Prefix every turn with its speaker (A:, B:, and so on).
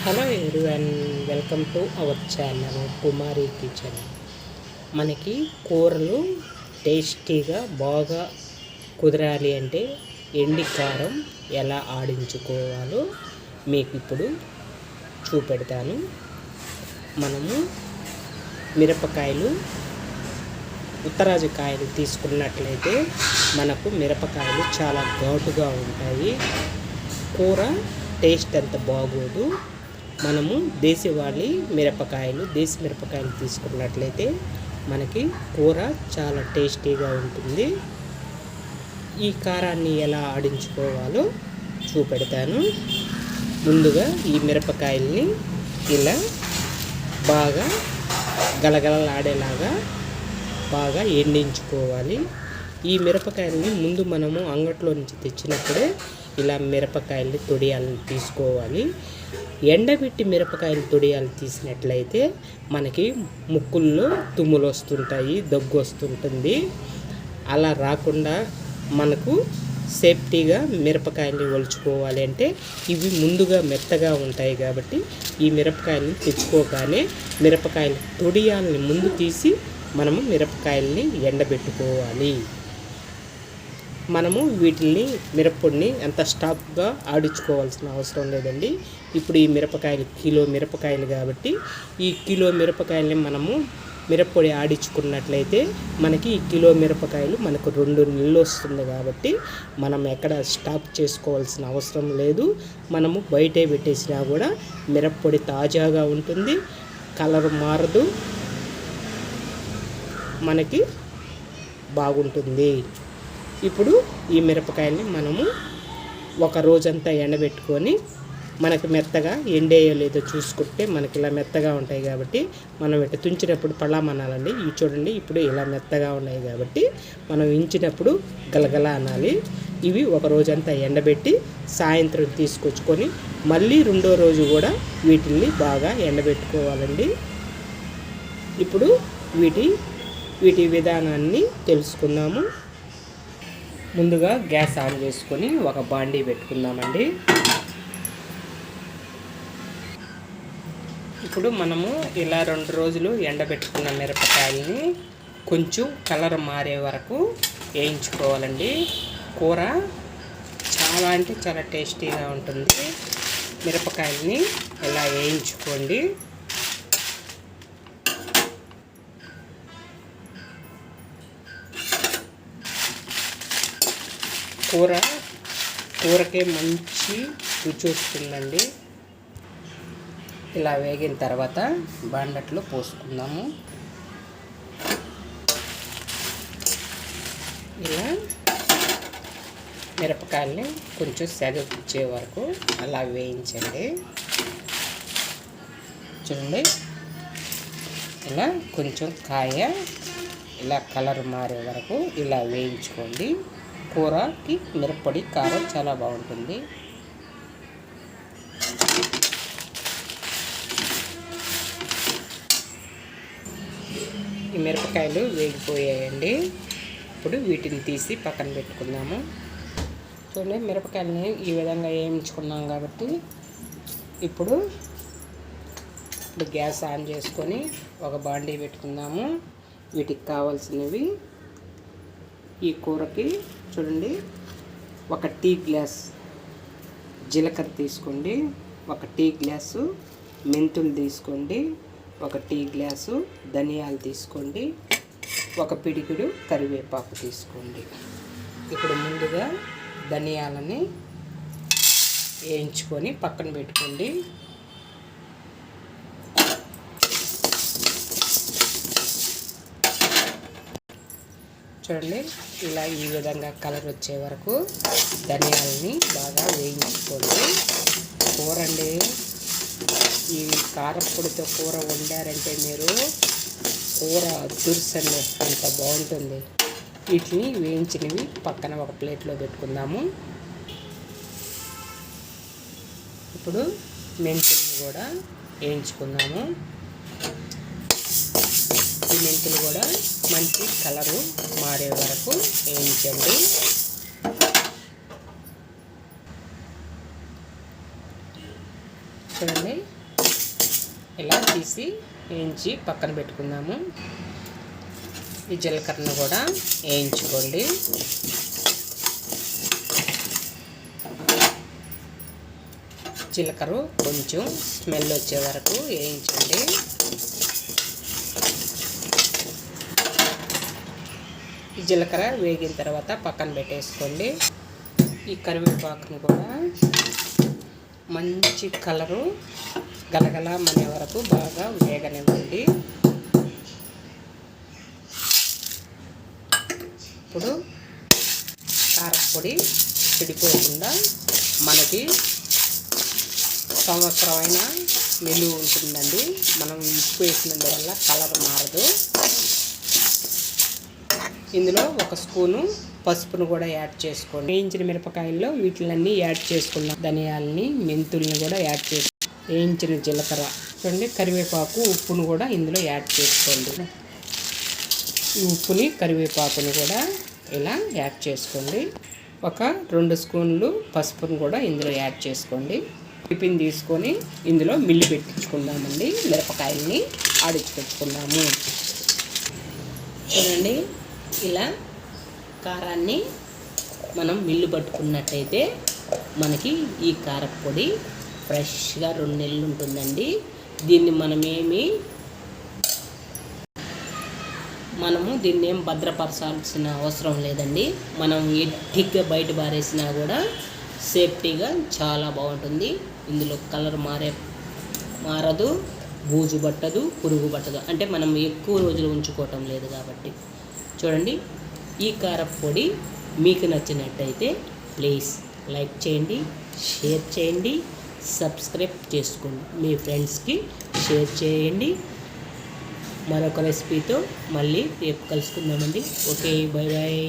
A: Hello everyone, welcome to our channel Kumari kitchen. మనకి కూరలు టేస్టీగా బాగా కుదరాలి అంటే ఎండి కారం ఎలా ఆడించుకోవాలో మీకు ఇప్పుడు చూపెడతాను. మనము మిరపకాయలు ఉత్తరాజు కాయలు తీసుకున్నట్లయితే మనకు మిరపకాయలు చాలా ఘాటుగా ఉంటాయి, కూర టేస్ట్ అంత బాగోదు. మనము దేశీ మిరపకాయలు తీసుకున్నట్లయితే మనకి కూర చాలా టేస్టీగా ఉంటుంది. ఈ కారాన్ని ఎలా ఆడించుకోవాలో చూపెడతాను. ముందుగా ఈ మిరపకాయల్ని ఇలా బాగా గలగలలాడేలాగా బాగా ఎండించుకోవాలి. ఈ మిరపకాయల్ని ముందు మనము అంగట్లో నుంచి తెచ్చినప్పుడే ఇలా మిరపకాయల్ని తొడియాలను తీసుకోవాలి. ఎండబెట్టి మిరపకాయలు తొడియాలు తీసినట్లయితే మనకి ముక్కుల్లో తుమ్ములు వస్తుంటాయి, దగ్గు వస్తుంటుంది. అలా రాకుండా మనకు సేఫ్టీగా మిరపకాయల్ని ఒలుచుకోవాలి అంటే ఇవి ముందుగా మెత్తగా ఉంటాయి కాబట్టి ఈ మిరపకాయల్ని తెచ్చుకోగానే మిరపకాయల తొడియాలని ముందు తీసి మనము మిరపకాయల్ని ఎండబెట్టుకోవాలి. మనము వీటిని మిరప్పొడిని అంత స్టాప్గా ఆడించుకోవాల్సిన అవసరం లేదండి. ఇప్పుడు ఈ కిలో మిరపకాయలు కాబట్టి ఈ కిలో మిరపకాయలని మనము మిరప్పొడి ఆడించుకున్నట్లయితే మనకి ఈ కిలో మిరపకాయలు మనకు 2 నెలలు వస్తుంది కాబట్టి మనం ఎక్కడ స్టాప్ చేసుకోవాల్సిన అవసరం లేదు. మనము బయటే పెట్టేసినా కూడా మిరప్పొడి తాజాగా ఉంటుంది, కలర్ మారదు, మనకి బాగుంటుంది. ఇప్పుడు ఈ మిరపకాయల్ని మనము ఒక రోజంతా ఎండబెట్టుకొని మనకి మెత్తగా ఎండేయో లేదో చూసుకుంటే మనకి ఇలా మెత్తగా ఉంటాయి కాబట్టి మనం ఇట్లా తుంచినప్పుడు పళ్ళమనాలండి. ఇవి చూడండి, ఇప్పుడు ఇలా మెత్తగా ఉన్నాయి కాబట్టి మనం ఇంచినప్పుడు గలగల అనాలి. ఇవి ఒక రోజంతా ఎండబెట్టి సాయంత్రం తీసుకొచ్చుకొని మళ్ళీ 2వ రోజు కూడా వీటిల్ని బాగా ఎండబెట్టుకోవాలండి. ఇప్పుడు వీటి విధానాన్ని తెలుసుకుందాము. ముందుగా గ్యాస్ ఆన్ చేసుకొని ఒక బాండీ పెట్టుకుందామండి. ఇప్పుడు మనము ఇలా 2 రోజులు ఎండబెట్టుకున్న మిరపకాయలని కొంచెం కలర్ మారే వరకు వేయించుకోవాలండి. కూర చాలా అంటే చాలా టేస్టీగా ఉంటుంది. మిరపకాయలని ఇలా వేయించుకోండి. కూరకే మంచి రుచి వస్తుందండి. ఇలా వేగిన తర్వాత బాండట్లో పోసుకుందాము. ఇలా మిరపకాయల్ని కొంచెం సెగొచ్చే వరకు అలా వేయించండి. చూడండి, ఇలా కొంచెం కాయ ఇలా కలర్ మారే వరకు ఇలా వేయించుకోండి. కూరకి మిరప్పొడి కారం చాలా బాగుంటుంది. ఈ మిరపకాయలు వేగిపోయాయండి. ఇప్పుడు వీటిని తీసి పక్కన పెట్టుకుందాము. చూడండి, మిరపకాయలని ఈ విధంగా వేయించుకున్నాం కాబట్టి ఇప్పుడు గ్యాస్ ఆన్ చేసుకొని ఒక బాండీ పెట్టుకుందాము. వీటికి కావాల్సినవి ఈ కూరకి చూడండి, 1 టీ గ్లాస్ జీలకర్ర తీసుకోండి, 1 టీ గ్లాసు మెంతులు తీసుకోండి, 1 టీ గ్లాసు ధనియాలు తీసుకోండి, 1 పిడికిడు కరివేపాకు తీసుకోండి. ఇప్పుడు ముందుగా ధనియాలని వేయించుకొని పక్కన పెట్టుకోండి. చూడండి, ఇలా ఈ విధంగా కలర్ వచ్చే వరకు ధనియాలని బాగా వేయించుకోండి. కూర అండి, ఈ కారపొడితో కూర వండారంటే మీరు కూర అదుర్సండి, అంత బాగుంటుంది. వీటిని వేయించినవి పక్కన ఒక ప్లేట్లో పెట్టుకుందాము. ఇప్పుడు మెంతులను కూడా వేయించుకుందాము. ఈ మెంతులు కూడా మంచి కలరు మారే వరకు వేయించండి. చూడండి ఇలా తీసి వేయించి పక్కన పెట్టుకుందాము. ఈ జీలకర్రను కూడా వేయించుకోండి. జీలకర్ర కొంచెం స్మెల్ వచ్చే వరకు వేయించండి. ఈ జీలకర్ర వేగిన తర్వాత పక్కన పెట్టేసుకోండి. ఈ కరివేపాకుని కూడా మంచి కలరు గలగల మనే వరకు బాగా వేగనివ్వండి. ఇప్పుడు కారపొడి చెడిపోకుండా మనకి సంవత్సరమైన నిలువ ఉంటుందండి. మనం ఉప్పు వేసినందువల్ల కలర్ మారదు. ఇందులో 1 స్పూను పసుపును కూడా యాడ్ చేసుకోండి. వేయించిన మిరపకాయల్లో వీటిలన్నీ యాడ్ చేసుకున్నాం. ధనియాలని, మెంతుల్ని కూడా యాడ్ చేసుకోండి. వేయించిన జీలకర్ర చూడండి, కరివేపాకు, ఉప్పును కూడా ఇందులో యాడ్ చేసుకోండి. ఈ ఉప్పుని కరివేపాకుని కూడా ఇలా యాడ్ చేసుకోండి. 2 స్పూన్లు పసుపును కూడా ఇందులో యాడ్ చేసుకోండి. టిఫిన్ తీసుకొని ఇందులో మిల్లి పెట్టించుకుందామండి. మిరపకాయల్ని ఆడించి పెట్టుకుందాము. చూడండి, ఇలా కారాన్ని మనం మిల్లు పట్టుకున్నట్టయితే మనకి ఈ కారపొడి ఫ్రెష్గా 2 నెలలు ఉంటుందండి. దీన్ని దీన్ని ఏం భద్రపరచాల్సిన అవసరం లేదండి. మనం ఎట్టిగా బయట పారేసినా కూడా సేఫ్టీగా చాలా బాగుంటుంది. ఇందులో కలర్ మారదు, బూజు పట్టదు, పురుగు పట్టదు. అంటే మనం ఎక్కువ రోజులు ఉంచుకోవటం లేదు కాబట్టి. చూడండి, ఈ కారపొడి మీకు నచ్చినట్టయితే ప్లీజ్ లైక్ చేయండి, షేర్ చేయండి, సబ్స్క్రైబ్ చేసుకోండి. మీ ఫ్రెండ్స్కి షేర్ చేయండి. మరొక రెసిపీతో మళ్ళీ రేపు కలుసుకుందామండి. Okay, bye bye.